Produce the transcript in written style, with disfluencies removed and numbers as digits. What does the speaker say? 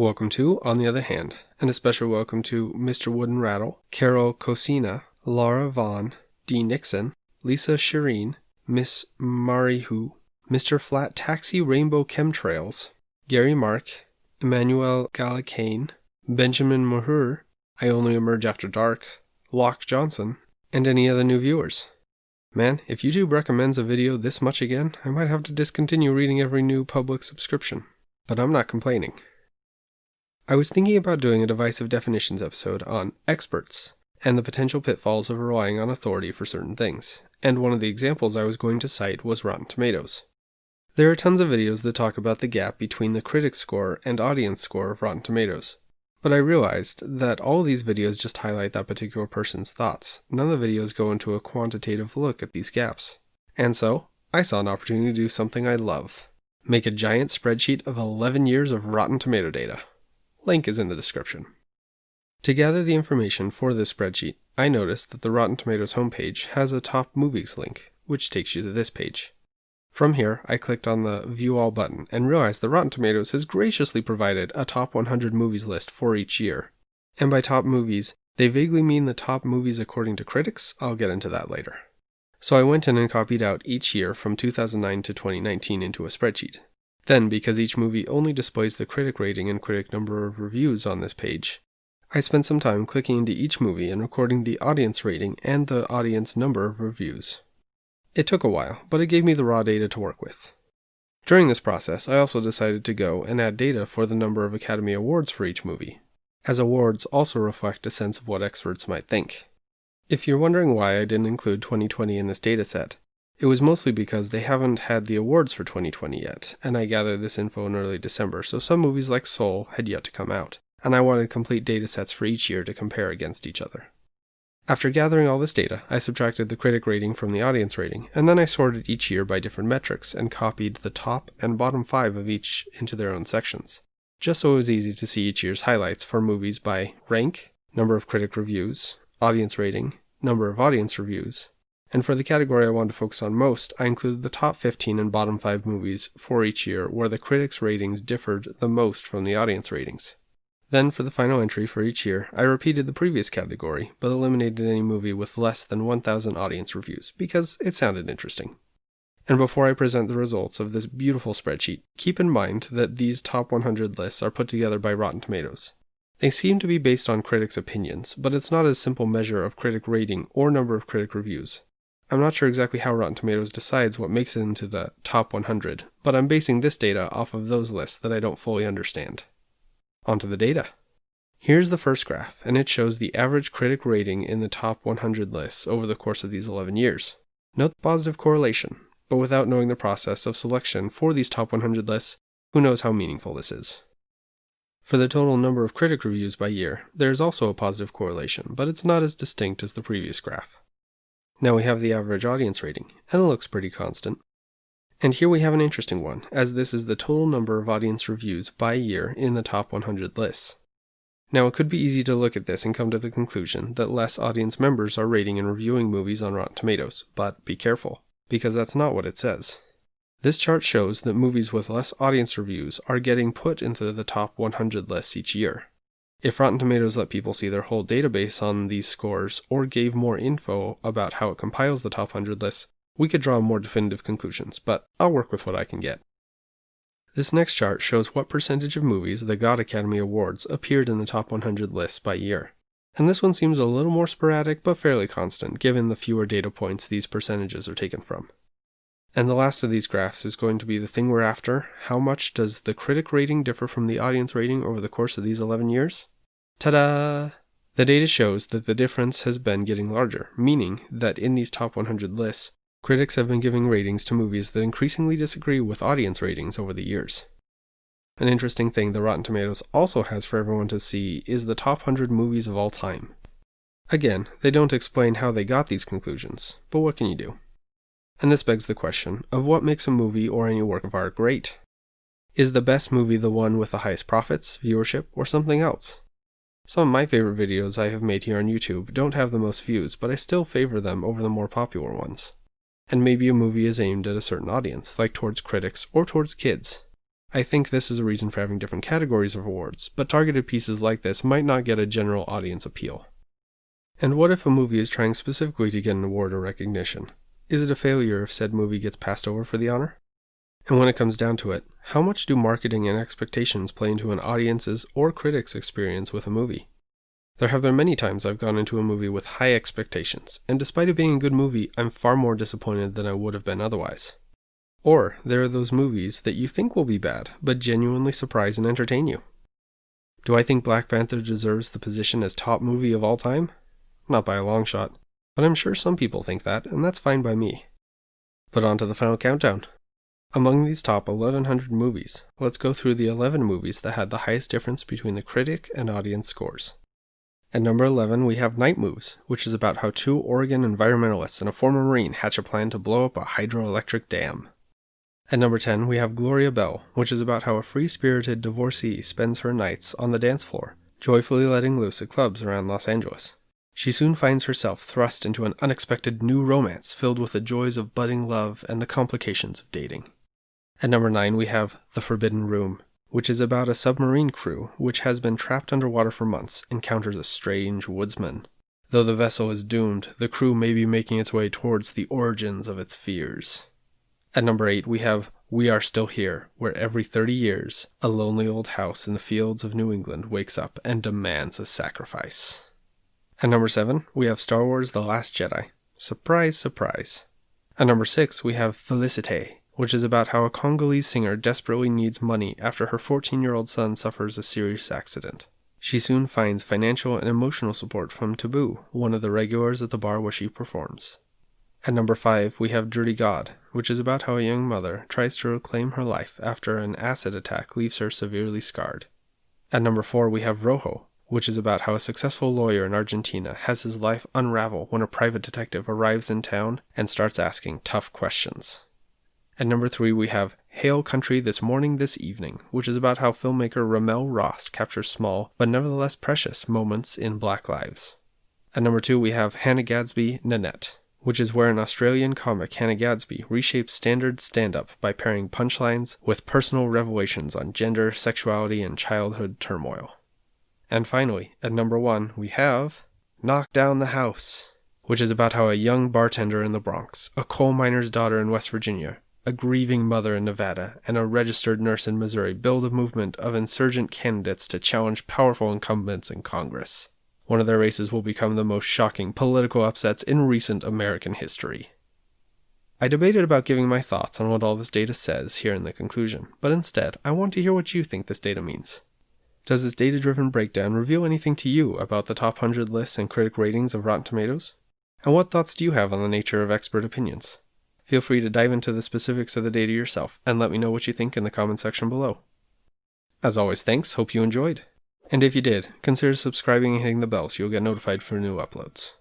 Welcome to On the Other Hand, and a special welcome to Mr. Wooden Rattle, Carol Cosina, Laura Vaughn, Dee Nixon, Lisa Shireen, Miss Marihu, Mr. Flat Taxi Rainbow Chemtrails, Gary Mark, Emmanuel Gallicane, Benjamin Mahur, I Only Emerge After Dark, Locke Johnson, and any other new viewers. Man, if YouTube recommends a video this much again, I might have to discontinue reading every new public subscription. But I'm not complaining. I was thinking about doing a divisive definitions episode on experts and the potential pitfalls of relying on authority for certain things, and one of the examples I was going to cite was Rotten Tomatoes. There are tons of videos that talk about the gap between the critic score and audience score of Rotten Tomatoes, but I realized that all of these videos just highlight that particular person's thoughts. None of the videos go into a quantitative look at these gaps. And so, I saw an opportunity to do something I love. Make a giant spreadsheet of 11 years of Rotten Tomato data. Link is in the description. To gather the information for this spreadsheet, I noticed that the Rotten Tomatoes homepage has a top movies link, which takes you to this page. From here, I clicked on the View All button and realized that Rotten Tomatoes has graciously provided a top 100 movies list for each year. And by top movies, they vaguely mean the top movies according to critics. I'll get into that later. So I went in and copied out each year from 2009 to 2019 into a spreadsheet. Then, because each movie only displays the critic rating and critic number of reviews on this page, I spent some time clicking into each movie and recording the audience rating and the audience number of reviews. It took a while, but it gave me the raw data to work with. During this process, I also decided to go and add data for the number of Academy Awards for each movie, as awards also reflect a sense of what experts might think. If you're wondering why I didn't include 2020 in this dataset, it was mostly because they haven't had the awards for 2020 yet, and I gathered this info in early December, so some movies like Soul had yet to come out, and I wanted complete datasets for each year to compare against each other. After gathering all this data, I subtracted the critic rating from the audience rating, and then I sorted each year by different metrics and copied the top and bottom 5 of each into their own sections, just so it was easy to see each year's highlights for movies by rank, number of critic reviews, audience rating, number of audience reviews, and for the category I wanted to focus on most, I included the top 15 and bottom 5 movies for each year where the critics' ratings differed the most from the audience ratings. Then, for the final entry for each year, I repeated the previous category, but eliminated any movie with less than 1,000 audience reviews, because it sounded interesting. And before I present the results of this beautiful spreadsheet, keep in mind that these top 100 lists are put together by Rotten Tomatoes. They seem to be based on critics' opinions, but it's not a simple measure of critic rating or number of critic reviews. I'm not sure exactly how Rotten Tomatoes decides what makes it into the top 100, but I'm basing this data off of those lists that I don't fully understand. Onto the data. Here's the first graph, and it shows the average critic rating in the top 100 lists over the course of these 11 years. Note the positive correlation, but without knowing the process of selection for these top 100 lists, who knows how meaningful this is. For the total number of critic reviews by year, there is also a positive correlation, but it's not as distinct as the previous graph. Now we have the average audience rating, and it looks pretty constant. And here we have an interesting one, as this is the total number of audience reviews by year in the top 100 lists. Now it could be easy to look at this and come to the conclusion that less audience members are rating and reviewing movies on Rotten Tomatoes, but be careful, because that's not what it says. This chart shows that movies with less audience reviews are getting put into the top 100 lists each year. If Rotten Tomatoes let people see their whole database on these scores, or gave more info about how it compiles the top 100 lists, we could draw more definitive conclusions, but I'll work with what I can get. This next chart shows what percentage of movies that got Academy Awards appeared in the top 100 lists by year. And this one seems a little more sporadic, but fairly constant, given the fewer data points these percentages are taken from. And the last of these graphs is going to be the thing we're after. How much does the critic rating differ from the audience rating over the course of these 11 years? Ta-da! The data shows that the difference has been getting larger, meaning that in these top 100 lists, critics have been giving ratings to movies that increasingly disagree with audience ratings over the years. An interesting thing that Rotten Tomatoes also has for everyone to see is the top 100 movies of all time. Again, they don't explain how they got these conclusions, but what can you do? And this begs the question of what makes a movie or any work of art great? Is the best movie the one with the highest profits, viewership, or something else? Some of my favorite videos I have made here on YouTube don't have the most views, but I still favor them over the more popular ones. And maybe a movie is aimed at a certain audience, like towards critics or towards kids. I think this is a reason for having different categories of awards, but targeted pieces like this might not get a general audience appeal. And what if a movie is trying specifically to get an award or recognition? Is it a failure if said movie gets passed over for the honor? And when it comes down to it, how much do marketing and expectations play into an audience's or critic's experience with a movie? There have been many times I've gone into a movie with high expectations, and despite it being a good movie, I'm far more disappointed than I would have been otherwise. Or, there are those movies that you think will be bad, but genuinely surprise and entertain you. Do I think Black Panther deserves the position as top movie of all time? Not by a long shot, but I'm sure some people think that, and that's fine by me. But on to the final countdown. Among these top 1,100 movies, let's go through the 11 movies that had the highest difference between the critic and audience scores. At number 11, we have Night Moves, which is about how two Oregon environmentalists and a former Marine hatch a plan to blow up a hydroelectric dam. At number 10, we have Gloria Bell, which is about how a free-spirited divorcee spends her nights on the dance floor, joyfully letting loose at clubs around Los Angeles. She soon finds herself thrust into an unexpected new romance filled with the joys of budding love and the complications of dating. At number 9, we have The Forbidden Room, which is about a submarine crew which has been trapped underwater for months, encounters a strange woodsman. Though the vessel is doomed, the crew may be making its way towards the origins of its fears. At number 8, we have We Are Still Here, where every 30 years, a lonely old house in the fields of New England wakes up and demands a sacrifice. At number 7, we have Star Wars The Last Jedi. Surprise, surprise. At number 6, we have Felicite, which is about how a Congolese singer desperately needs money after her 14-year-old son suffers a serious accident. She soon finds financial and emotional support from Taboo, one of the regulars at the bar where she performs. At number 5, we have Dirty God, which is about how a young mother tries to reclaim her life after an acid attack leaves her severely scarred. At number 4, we have Rojo, which is about how a successful lawyer in Argentina has his life unravel when a private detective arrives in town and starts asking tough questions. At number 3, we have Hail Country This Morning This Evening, which is about how filmmaker Ramel Ross captures small, but nevertheless precious, moments in Black lives. At number 2, we have Hannah Gadsby Nanette, which is where an Australian comic, Hannah Gadsby, reshapes standard stand-up by pairing punchlines with personal revelations on gender, sexuality, and childhood turmoil. And finally, at number 1, we have Knock Down the House, which is about how a young bartender in the Bronx, a coal miner's daughter in West Virginia, a grieving mother in Nevada, and a registered nurse in Missouri build a movement of insurgent candidates to challenge powerful incumbents in Congress. One of their races will become the most shocking political upsets in recent American history. I debated about giving my thoughts on what all this data says here in the conclusion, but instead, I want to hear what you think this data means. Does this data-driven breakdown reveal anything to you about the top 100 lists and critic ratings of Rotten Tomatoes? And what thoughts do you have on the nature of expert opinions? Feel free to dive into the specifics of the data yourself, and let me know what you think in the comment section below. As always, thanks, hope you enjoyed. And if you did, consider subscribing and hitting the bell so you'll get notified for new uploads.